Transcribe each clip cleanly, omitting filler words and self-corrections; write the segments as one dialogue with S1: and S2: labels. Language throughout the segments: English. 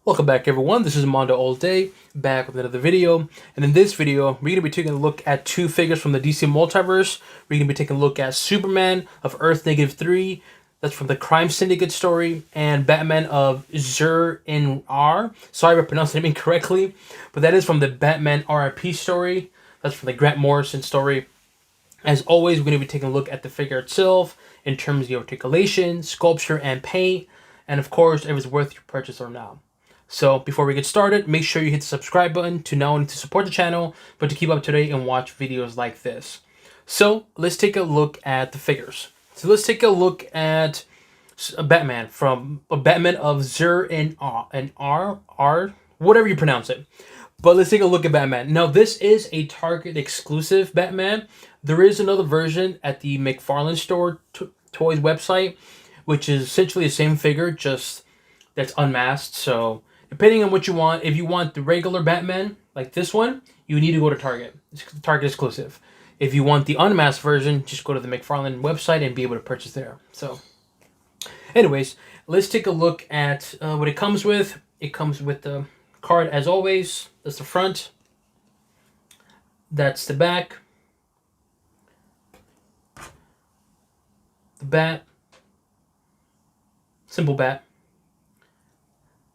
S1: Welcome back everyone, this is MandoAllDay, back with another video, and in this video, we're going to be taking a look at two figures from the DC Multiverse. We're going to be taking a look at Superman of Earth -3, that's from the Crime Syndicate story, and Batman of Zur-In-R. Sorry if I pronounced the name incorrectly, but that is from the Batman R.I.P story, that's from the Grant Morrison story. As always, we're going to be taking a look at the figure itself, in terms of articulation, sculpture, and paint, and of course, if it's worth your purchase or not. So before we get started, make sure you hit the subscribe button to not only to support the channel, but to keep up to date and watch videos like this. So let's take a look at the figures. So let's take a look at Batman from Batman of Zur-In-R, whatever you pronounce it. But let's take a look at Batman. Now this is a Target exclusive Batman. There is another version at the McFarlane store toys website, which is essentially the same figure, just that's unmasked. So depending on what you want, if you want the regular Batman, like this one, you need to go to Target. It's Target exclusive. If you want the unmasked version, just go to the McFarlane website and be able to purchase there. So anyways, let's take a look at what it comes with. It comes with the card as always. That's the front. That's the back. The bat. Simple bat.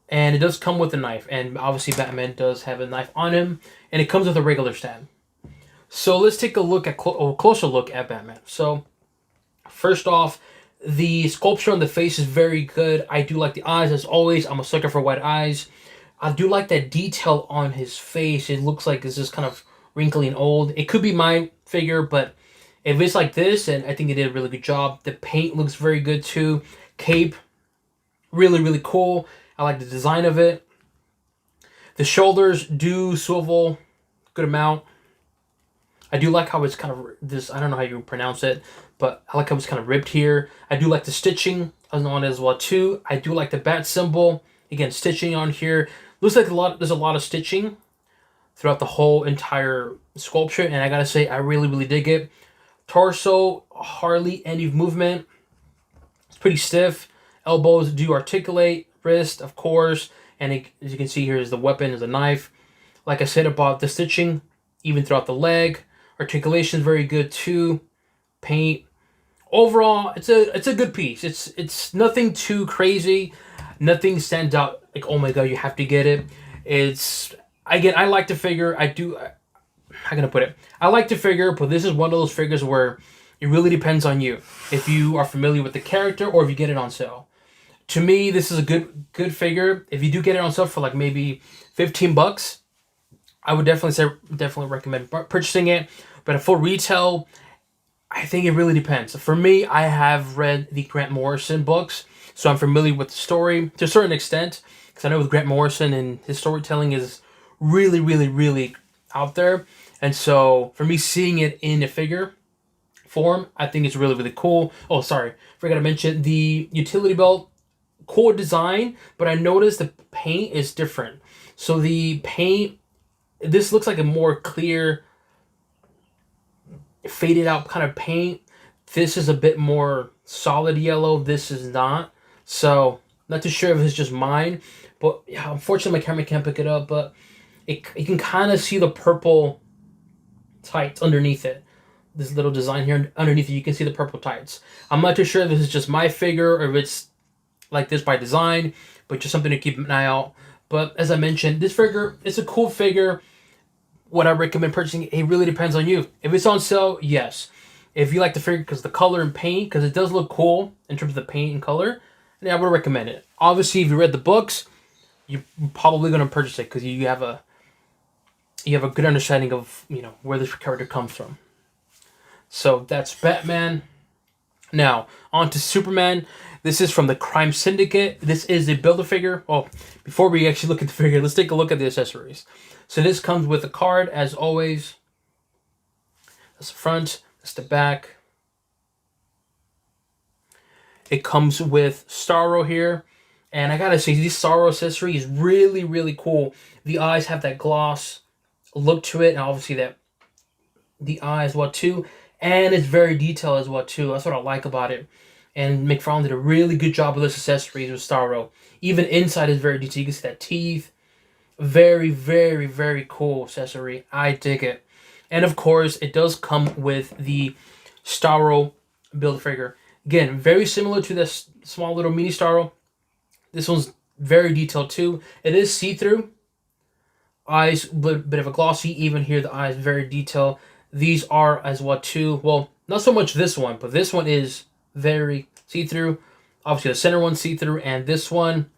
S1: And it does come with a knife, and obviously Batman does have a knife on him, and it comes with a regular stand. So let's take a look at a closer look at Batman. So first off, the sculpture on the face is very good. I do like the eyes, as always. I'm a sucker for white eyes. I do like that detail on his face. It looks like it's just kind of wrinkly and old. It could be my figure, but if it's like this, and I think they did a really good job. The paint looks very good too. Cape, really cool. I like the design of it. The shoulders do swivel good amount. I do like how it's kind of this, I don't know how you pronounce it, but I like how it's kind of ribbed here. I do like the stitching on it as well too. I do like the bat symbol. Again, stitching on here. Looks like there's a lot of stitching throughout the whole entire sculpture, and I gotta say, I really dig it. Torso, hardly any movement. It's pretty stiff. Elbows do articulate. Wrist, of course, and as you can see here is the weapon, is a knife. Like I said about the stitching, even throughout the leg. Articulation is very good too. Paint. Overall, it's a good piece. It's nothing too crazy. Nothing stands out like, oh my god, you have to get it. It's, again, I like the figure. How can I put it? I like the figure, but this is one of those figures where it really depends on you. If you are familiar with the character or if you get it on sale. To me, this is a good figure. If you do get it on sale for like maybe $15, I would definitely recommend purchasing it. But at full retail, I think it really depends. For me, I have read the Grant Morrison books, so I'm familiar with the story to a certain extent, because I know with Grant Morrison and his storytelling is really out there. And so for me, seeing it in a figure form, I think it's really cool. Oh, sorry, forgot to mention the utility belt. Cool design, but I noticed the paint is different. So the paint, this looks like a more clear, faded out kind of paint. This is a bit more solid yellow. This is not. So not too sure if it's just mine, but yeah, unfortunately my camera can't pick it up, but you can kind of see the purple tights underneath it. This little design here underneath it, you can see the purple tights. I'm not too sure if this is just my figure or if it's like this by design, but just something to keep an eye out. But as I mentioned, this figure, it's a cool figure. Would I recommend purchasing it? It really depends on you. If it's on sale, yes. If you like the figure because the color and paint, because it does look cool in terms of the paint and color, then I would recommend it. Obviously, if you read the books, you're probably going to purchase it because you have a good understanding of, you know, where this character comes from. So that's Batman. Now, on to Superman. This is from the Crime Syndicate. This is a Build-A-Figure. Oh, before we actually look at the figure, let's take a look at the accessories. So this comes with a card, as always. That's the front. That's the back. It comes with Starro here. And I gotta say, this Starro accessory is really cool. The eyes have that gloss look to it, and obviously that the eye as well too. And it's very detailed as well too. That's what I like about it. And McFarlane did a really good job with this accessories with Starro. Even inside is very detailed. You can see that teeth. Very, very, very cool accessory. I dig it. And of course, it does come with the Starro Build-A-Figure. Again, very similar to this small little mini Starro. This one's very detailed too. It is see-through. Eyes, bit of a glossy. Even here, the eyes very detailed. These are as well too. Well, not so much this one, but this one is very see-through. Obviously, the center one's see-through, and this one,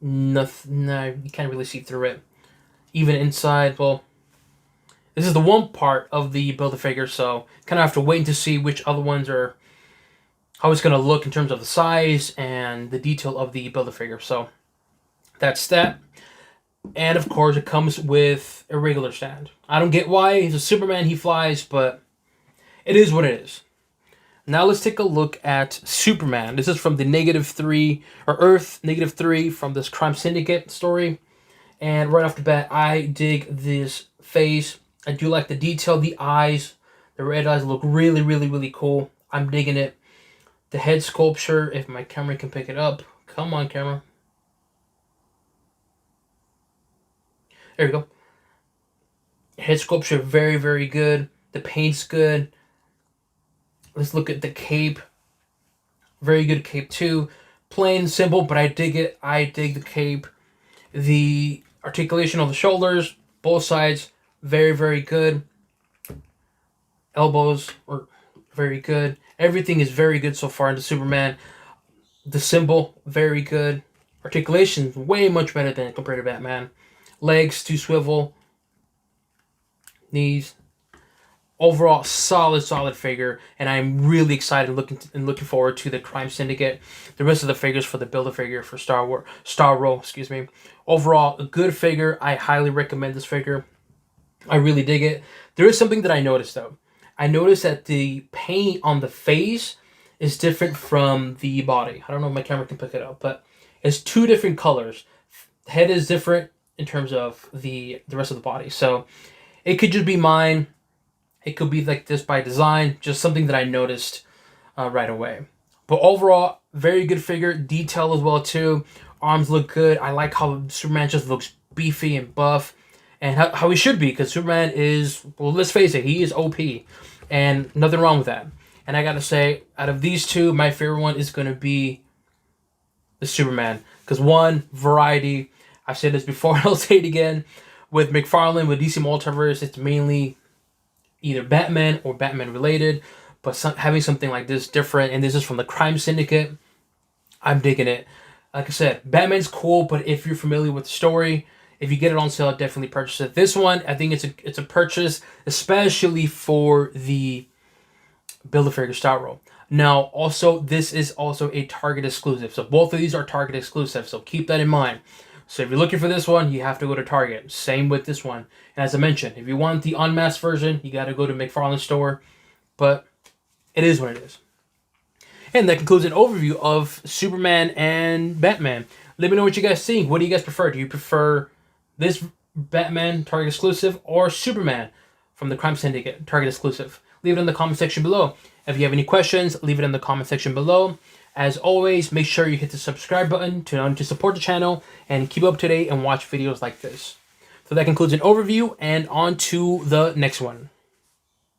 S1: nothing. No, you can't really see through it. Even inside, well, this is the one part of the Build-A-Figure, so kind of have to wait to see which other ones are, how it's going to look in terms of the size and the detail of the Build-A-Figure. So that's that. And of course, it comes with a regular stand. I don't get why. He's a Superman, he flies, but it is what it is. Now let's take a look at Superman. This is from the -3, or Earth -3 from this Crime Syndicate story. And right off the bat, I dig this face. I do like the detail, the eyes. The red eyes look really, really, really cool. I'm digging it. The head sculpture, if my camera can pick it up. Come on, camera. There we go. Head sculpture, very, very good. The paint's good. Let's look at the cape. Very good cape too. Plain, simple, but I dig it. I dig the cape. The articulation of the shoulders, both sides, very, very good. Elbows are very good. Everything is very good so far in the Superman. The symbol, very good. Articulation, way much better than compared to Batman. Legs to swivel. Knees. Overall, solid figure, and I'm really excited looking forward to the Crime Syndicate, the rest of the figures for the Build-A-Figure for Starro, excuse me. Overall, a good figure. I highly recommend this figure. I really dig it. There is something that I noticed though. I noticed that the paint on the face is different from the body. I don't know if my camera can pick it up, but it's two different colors. The head is different in terms of the rest of the body, so it could just be mine. It could be like this by design, just something that I noticed right away. But overall, very good figure, detail as well too. Arms look good. I like how Superman just looks beefy and buff, and how he should be, because Superman is, well, let's face it, he is OP, and nothing wrong with that. And I gotta say, out of these two, my favorite one is gonna be the Superman, because one, variety. I've said this before, and I'll say it again. With McFarlane, with DC Multiverse, it's mainly either Batman or Batman related, but having something like this different, and this is from the Crime Syndicate, I'm digging it. Like I said, Batman's cool, but if you're familiar with the story, if you get it on sale, definitely purchase it. This one, I think it's a purchase, especially for the Build-A-Figure Starro. Now, also, this is also a Target exclusive, so both of these are Target exclusive, so keep that in mind. So if you're looking for this one, you have to go to Target. Same with this one. And as I mentioned, if you want the unmasked version, you got to go to McFarlane store. But it is what it is. And that concludes an overview of Superman and Batman. Let me know what you guys think. What do you guys prefer? Do you prefer this Batman Target exclusive or Superman from the Crime Syndicate Target exclusive? Leave it in the comment section below. If you have any questions, leave it in the comment section below. As always, make sure you hit the subscribe button to support the channel and keep up to date and watch videos like this. So that concludes an overview, and on to the next one.